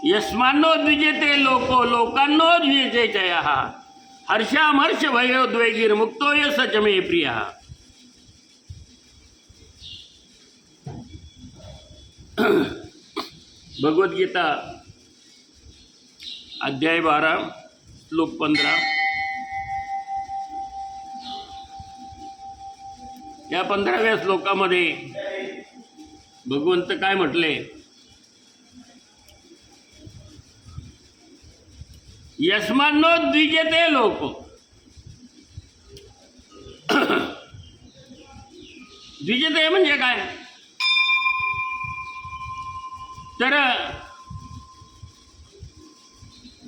यस्मान्नो द्विजेते loco लोकांनो द्विजेते चयः हर्षामर्ष भयोद्वेगीर मुक्तो य स च मे प्रियः. भगवद्गीता अध्याय 12 श्लोक 15. या 15व्या श्लोकामध्ये भगवंत काय म्हटले? यस्मान्नो द्विजेते लोको. द्विजेते म्हणजे काय? तर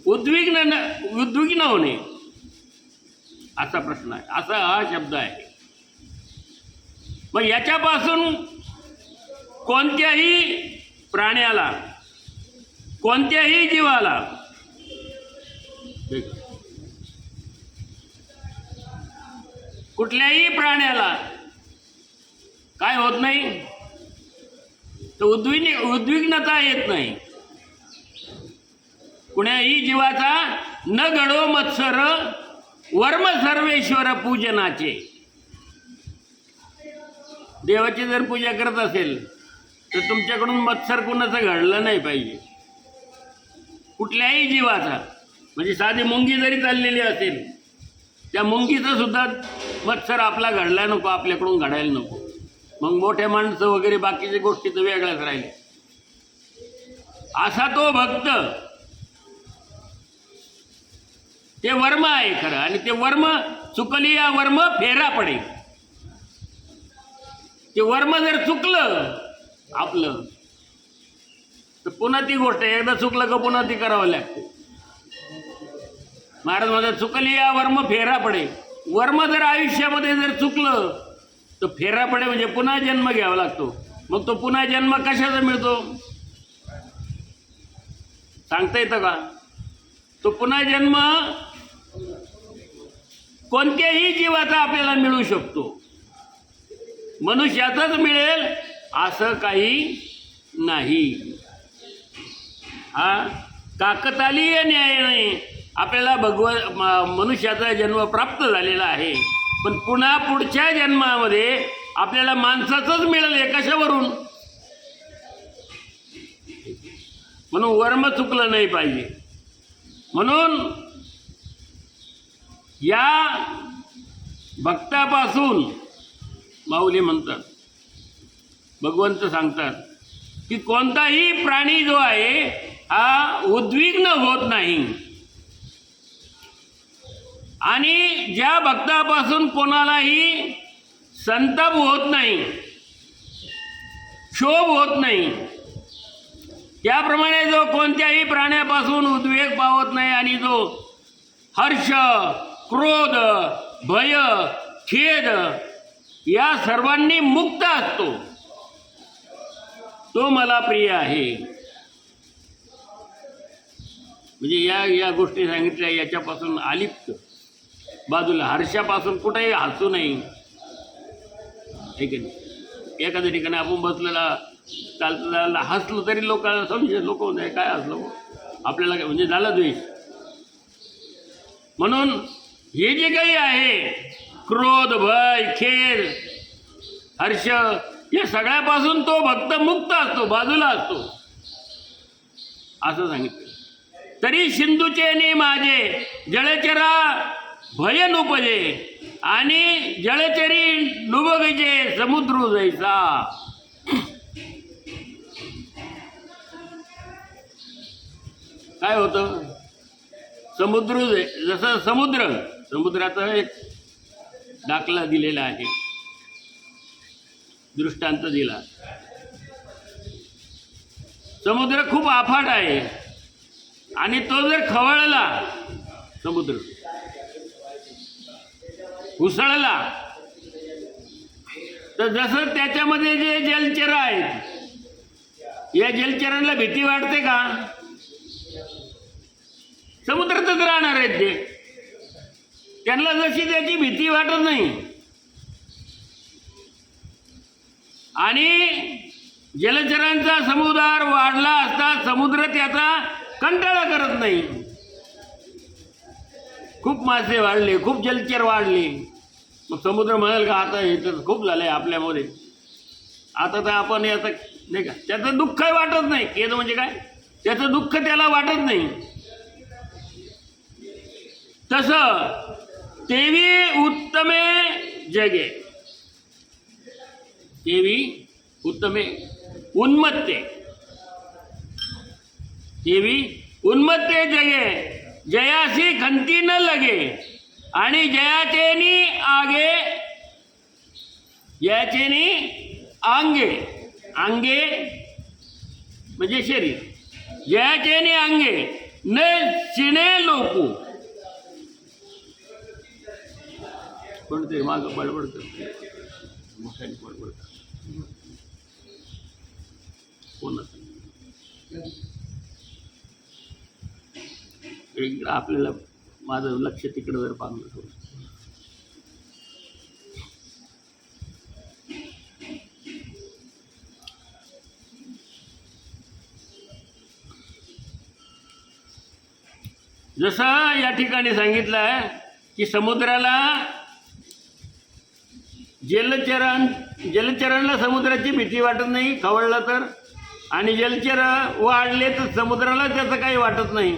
उद्विग्न होणे असा प्रश्न आहे, असा हा शब्द आहे. मग याच्यापासून कोणत्याही प्राण्याला, कोणत्याही जीवाला कुठल्याही प्राण्याला काय होत नाही? तर उद्विग्नता येत नाही. कुण्याही जीवाचा न गडो मत्सर वर्म सर्वेश्वर पूजनाचे. देवाची जर पूजा करत असेल तर तुमच्याकडून मत्सर कुणाचं घडलं नाही पाहिजे, कुठल्याही जीवाचा. म्हणजे साधी मुंगी जरी चाललेली असेल, त्या मुंगीचा सुद्धा मत्सर आपला घडला नको, आपल्याकडून घडायला नको. मग मोठे माणसं वगैरे बाकीच्या गोष्टी तर वेगळ्याच राहिल्या. असा तो भक्त, ते वर्म आहे खरं. आणि ते वर्म चुकली या वर्म फेरा पडे. ते वर्म जर चुकलं आपलं तर पुन्हा ती गोष्ट, एकदा चुकलं का पुन्हा ती करावं लागते. महाराज म्हणतात चुकली या वर्म फेरा पडे. वर्म जर आयुष्यामध्ये जर चुकलं तर फेरा पडे म्हणजे पुन्हा जन्म घ्यावा लागतो. मग तो पुन्हा जन्म कशाचा मिळतो सांगता येतं का? तो पुन्हा जन्म कोणत्याही जीवाचा आपल्याला मिळू शकतो. मनुष्याचाच मिळेल असं काही नाही. हा काकतालीय न्यायाने आपल्याला मनुष्याचा जन्म प्राप्त झालेला आहे. पण पुन्हा पुढच्या जन्मामध्ये आपल्याला माणसाचंच मिळेल. हे कशावरून? म्हणून वर्म चुकलं नाही पाहिजे. म्हणून या भक्तापासून माऊली म्हणतात, भगवंत सांगतात की कोणताही प्राणी जो आहे हा उद्विग्न होत नाही. आणि ज्या भक्तापासून कोणालाही संताप होत नाही, क्षोभ होत नाही, त्याप्रमाणे जो कोणत्याही प्राण्यापासून उद्वेग पावत नाही आणि जो हर्ष, क्रोध, भय, खेद या सर्वांनी मुक्त असतो, तो मला प्रिय आहे. म्हणजे या गोष्टी सांगितल्या. याच्यापासून अलिप्त बाजूला, हर्षापासून कुठेही हसू नाही. ठीक आहे, एखाद्या ठिकाणी आपण बसलेला चालतं हसलं तरी लोकांना समजेल, लोक म्हणजे काय हसलो आपल्याला, म्हणजे झाला द्वेष. म्हणून हे जे काही आहे क्रोध, भय, खेद, हर्ष या सगळ्यापासून तो भक्त मुक्त असतो, बाजूला असतो असं सांगितलं. तरी सिंधुचेनी माझे जळचरा भय नुपजे आणि जळचरी डुबगजे समुद्र जैसा. काय होतं? समुद्र जसं समुद्राचा एक दाखला दिलेला आहे, दृष्टांत दिला. समुद्र खूप अफाट आहे आणि तो जर खवळला, समुद्र उसळला, तर जसं त्याच्यामध्ये जे जलचर आहेत, या जलचरांना भीती वाटते का? समुद्रातच राहणार आहेत ते, त्यांना जशी त्याची भीती वाटत नाही. आणि जलचरांचा समुदाय वाढला असता समुद्र त्याचा कंटाळा करत नाही. खूप मासे वाढले, खूप जलचर वाढले, मग समुद्र म्हणाल का आता हे तर खूप झालंय आपल्यामध्ये, आता तर आपण याचं नाही का, त्याचं दुःख वाटत नाही. खेद म्हणजे काय, त्याचं दुःख त्याला वाटत नाही. तसं तेवी उत्तमे जगे, तेवी उत्तमे उन्मत्ते, तेवी उन्मत्ते जगे जयासी खंती न लगे आणि जयाचेनी आगे, जयाचेनी अंगे, अंगे म्हणजे शरीर, जयाचेनी अंगे न चिणे लोकू. कोणतरी मागं बडबड करते, मोठ्याने बडबड करते, कोण इकडं आपल्याला माझं लक्ष तिकडं जर पाहलं थोडं. जसं या ठिकाणी सांगितलं आहे की समुद्राला जलचरांना समुद्राची भीती वाटत नाही खवळला तर, आणि जलचर वाढले तर समुद्राला त्याचं काही वाटत नाही.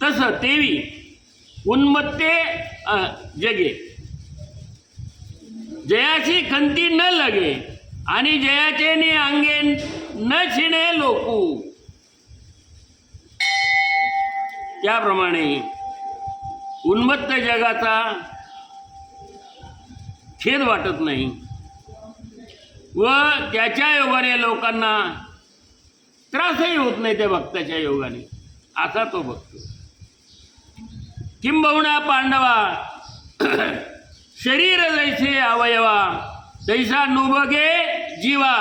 तसं तेवी उन्मत्ते जगे जयाची खंती न लगे आणि जयाचेनी अंगे न छिणे लोकू. त्याप्रमाणे उन्मत्त जगाचा खेद वाटत नाही व त्याच्या योगाने लोकांना त्रासही होत नाही त्या भक्ताच्या योगाने, असा तो भक्त. किंबहुना पांडवा शरीर जैसे अवयवा तैसा नुबगे जीवा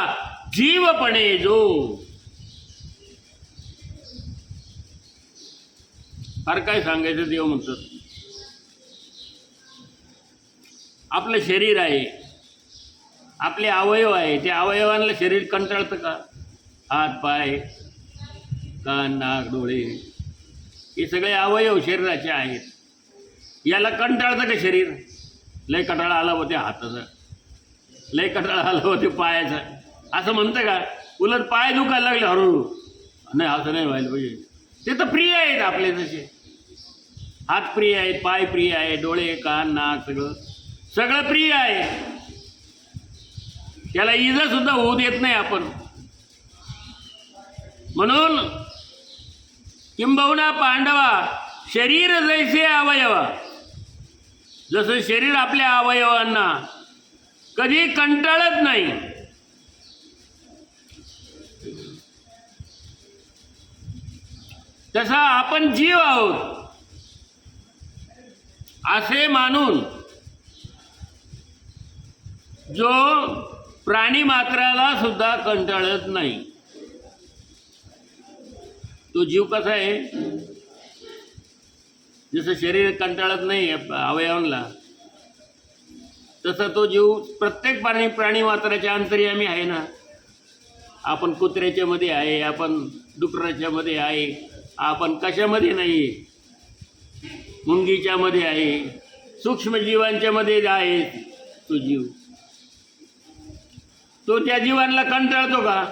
जीवपणे जो. फार काय सांगायचं, देव म्हणतात आपलं शरीर आहे, आपले अवयव आहे, त्या अवयवांना शरीर कंटाळतं का? हात पाय कान नाक डोळे हे सगळे अवयव शरीराचे आहेत. याला कंटाळतं का शरीर? लय कंटाळा आला होते हाताचा, लय कंटाळा आला होते पायाचा, असं म्हणतं का? उलट पाय दुखायला लागले हळूहळू, नाही असं नाही व्हायला पाहिजे. ते तर प्रिय आहेत आपले, तसे हात प्रिय आहेत, पाय प्रिय आहे, डोळे कान नाक सगळं सगळं प्रिय आहे. त्याला इजा सुद्धा होऊ देत नाही आपण. म्हणून किंबहुना पांडवा शरीर जैसे अवयवा, जसं शरीर आपल्या अवयवांना कधी कंटाळत नाही, तसा आपण जीव आहोत असे मानून जो प्राणी मात्राला सुद्धा कंटाळत नाही. तो जीव कसा आहे? जसं शरीर कंटाळत नाही अवयवांना, तसा तो जीव प्रत्येक प्राणी मात्राच्या अंतर्यामी आहे ना. आपण कुत्र्याच्या मध्ये आहे, आपण डुकराच्या मध्ये आहे, आपण कशामध्ये नाही, मुंगीच्या मध्ये आहे, सूक्ष्मजीवांच्या मध्ये आहे तो जीव. तो त्या जीवांना कंटाळतो का?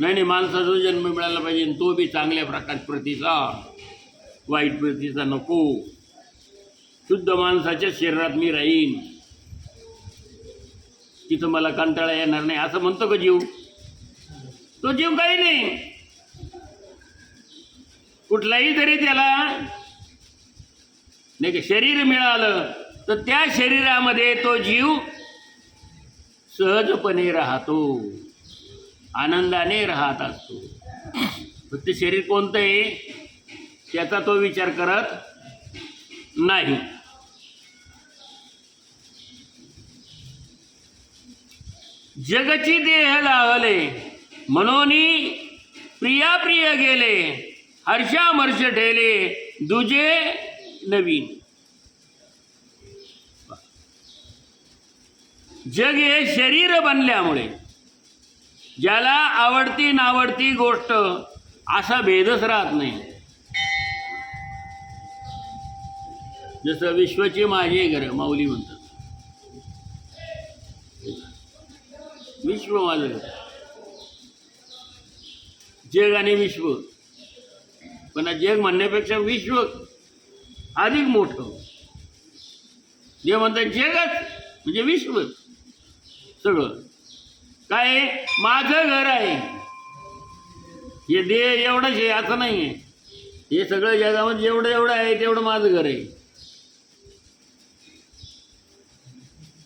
नाही नाही, माणसाचा जन्म मिळाला पाहिजे, तो बी चांगल्या प्रकार प्रतीचा, वाईट प्रतीचा नको, शुद्ध माणसाच्या शरीरात मी राहीन, तिथं मला कंटाळा येणार नाही, असं म्हणतो का जीव? तो जीव काही नाही. कुठलाही तरी त्याला नाही का शरीर मिळालं तर त्या शरीरामध्ये तो जीव सहजपणे राहतो, आनंदाने राहत असतो. फक्त शरीर कोणतं आहे त्याचा तो विचार करत नाही. जगची देह लावले म्हणून प्रिया प्रिय गेले, हर्षामर्ष ठेले दुजे नवीन. जग हे शरीर बनल्यामुळे ज्याला आवडती नावडती गोष्ट असा भेदच राहत नाही. जसं विश्वचे माझे घर माऊली म्हणतात, विश्व माझं घर, जग आणि विश्व. पण जग म्हणण्यापेक्षा विश्व अधिक मोठं. जे म्हणतात जगच म्हणजे विश्व सगळं काय माझं घर आहे. हे देह एवढंच आहे असं नाही आहे. हे सगळं जगामध्ये जेवढं एवढं आहे तेवढं माझं घर आहे.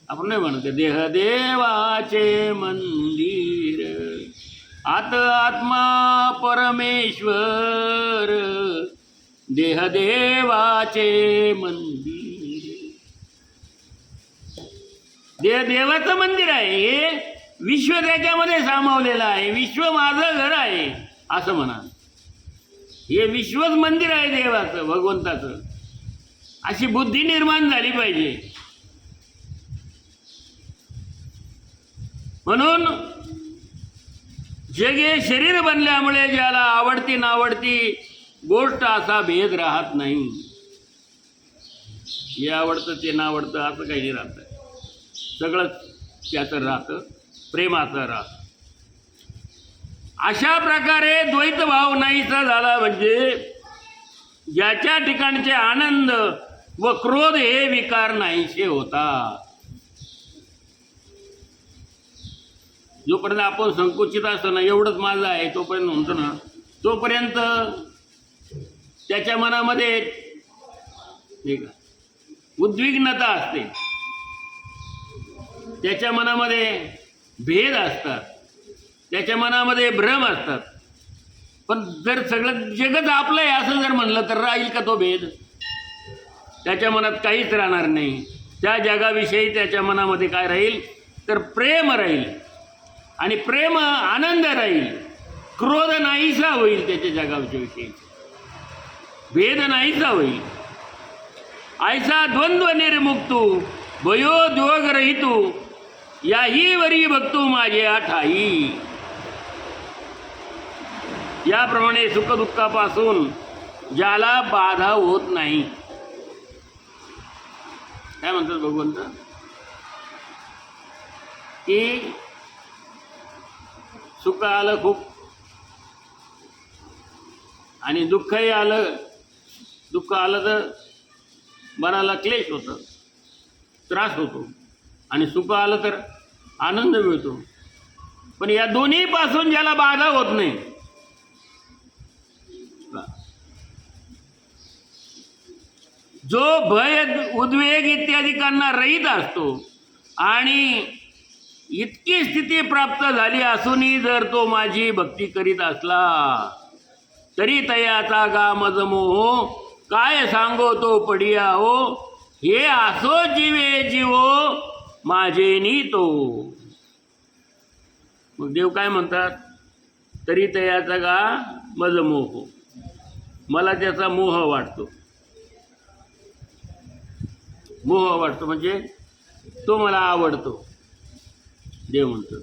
आपण नाही म्हणत देह देवाचे मंदिर, आत आत्मा परमेश्वर, देह देवाचे मंदिर. देह देवाचं मंदिर आहे. हे विश्व त्याच्यामध्ये सामावलेलं आहे. विश्व माझं घर आहे असं म्हणा. हे विश्वच मंदिर आहे देवाचं, भगवंताचं. अशी बुद्धी निर्माण झाली पाहिजे. म्हणून जग हे शरीर बनल्यामुळे ज्याला आवडती नावडती गोष्ट असा भेद राहत नाही. हे आवडतं ते नावडतं असं काही नाही राहतं. सगळंच त्याचं राहतं, प्रेमाचं राहतं. अशा प्रकारे द्वैत भाव नाहीसा झाला म्हणजे ज्याच्या ठिकाणचे आनंद व क्रोध हे विकार नाहीसे होतात. जोपर्यंत आपण संकुचित असतो ना, एवढंच माझं आहे तोपर्यंत म्हणतो ना, तोपर्यंत त्याच्या मनामध्ये ठीक आहे उद्विग्नता असते. त्याच्या मनामध्ये भेद असतात, त्याच्या मनामध्ये भ्रम असतात. पण जर सगळं जगत आपलं आहे असं जर म्हणलं तर राहील का तो भेद? त्याच्या मनात काहीच राहणार नाही. त्या जगाविषयी त्याच्या मनामध्ये काय राहील तर प्रेम राहील. आणि प्रेम आनंद राहील. क्रोध नाहीसा होईल. त्याच्या जगाविषयी भेद नाहीसा होईल. ऐसा द्वंद्व निर्मुक्तू भयो द्वग रहितू, याही वरी भक्तू माझ्या ठाई. याप्रमाणे सुखदुःखापासून ज्याला बाधा होत नाही. काय म्हणतात भगवंत की सुख आलं खूप आणि दुःखही आलं. दुःख आलं तर मनाला क्लेश होतं, त्रास होतो. आणि सुख आलं तर आनंद मिळतो. पण या दोन्हीपासून ज्याला बाधा होत नाही, जो भय उद्वेग इत्यादिकांना रहित असतो आणि इतकी स्थिती प्राप्त झाली असूनही जर तो माझी भक्ती करीत असला तरी तयाचा गा मज मोह, काय सांगो तो पडिया हो. हे असो जीवे जीवो माझे नी तो. मग देव काय म्हणतात, तरी तयाचा गा मज मोह, मला त्याचा मोह वाटतो. मोह वाटतो म्हणजे तो मला आवडतो देव म्हणतो.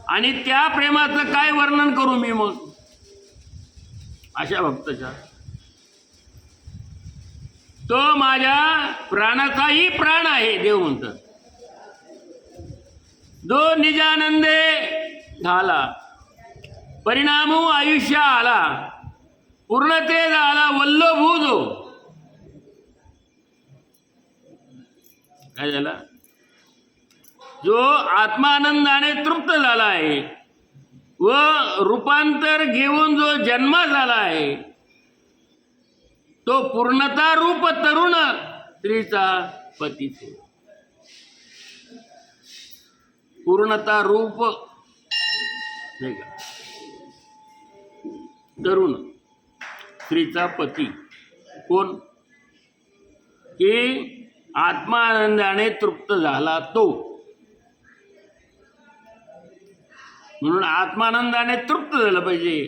आणि त्या प्रेमाचं काय वर्णन करू मी मग अशा भक्ताच्या. तो माझ्या प्राणाचाही प्राण आहे देव म्हणतात. जो निजानंदे झाला, परिणामू आयुष्य आला, पूर्णते झाला वल्लभूजो. काय झाला? जो आत्मानंदाने तृप्त झाला आहे व रूपांतर घेऊन जो जन्म झाला आहे, तो पूर्णता रूप तरुण स्त्रीचा पतीच. पूर्णता रूप तरुण स्त्रीचा पती कोण? की आत्मानंदाने तृप्त झाला तो. म्हणून आत्मानंदाने तृप्त झालं पाहिजे.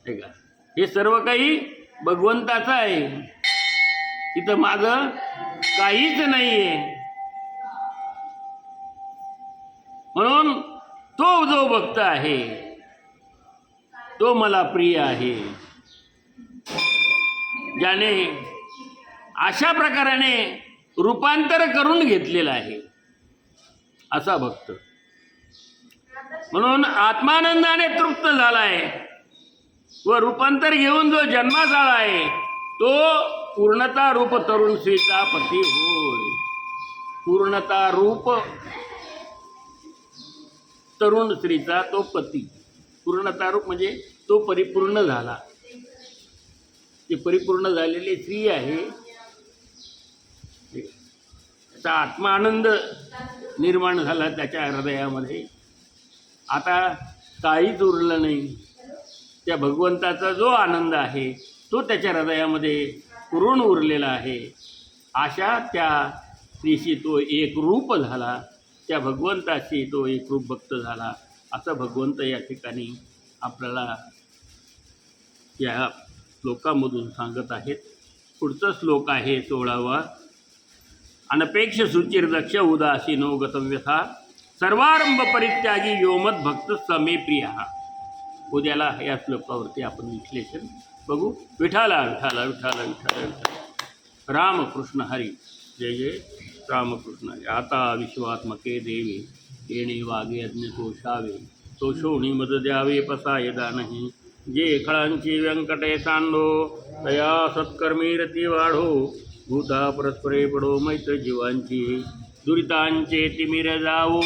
ठीक आहे. हे सर्व काही भगवंताचं आहे. तिथं माझं काहीच नाही आहे. म्हणून तो जो भक्त आहे तो मला प्रिय आहे. ज्याने अशा प्रकाराने रूपांतर करून घेतलेलं आहे असा भक्त. म्हणून आत्मानंदाने तृप्त झाला आहे व रूपांतर घेऊन जो जन्मास आला आहे तो पूर्णता रूप तरुण श्रीचा पती होय. पूर्णता रूप तरुण स्त्रीचा तो पती. पूर्णता रूप म्हणजे तो परिपूर्ण झाला. ती परिपूर्ण झालेली स्त्री आहे. त्याचा आत्मानंद निर्माण झाला त्याच्या हृदयामध्ये. आता काहीच उरलं नाही. त्या भगवंताचा जो आनंद आहे तो त्याच्या हृदयामध्ये पुरून उरलेला आहे. अशा त्या स्त्रीशी तो एक रूप झाला. त्या भगवंताशी तो एक रूप भक्त झाला असं भगवंत या ठिकाणी आपल्याला या श्लोकामधून सांगत आहेत. पुढचा श्लोक आहे 16वा. अनपेक्ष सुचिर दक्ष उदासीनो गतम व्यथा सर्वारंभ परित्यागी योमद भक्त समे प्रिय. उद्याला या श्लोकावरती आपण विश्लेषण बघू. विठाला विठाला विठाला विठाला विठाला. रामकृष्ण हरी. जय जय रामकृष्ण हरी. आता विश्वात्मके देवी येणे वागे अज्ञ तोषावे तोषोणी मद द्यावे पसाय दानही. जे खळांची व्यंकटे सांडो तया सत्कर्मी रती वाढो. भूता परस्परे पडो मैत्र जीवांची दुरितांचे तिमिर जावो.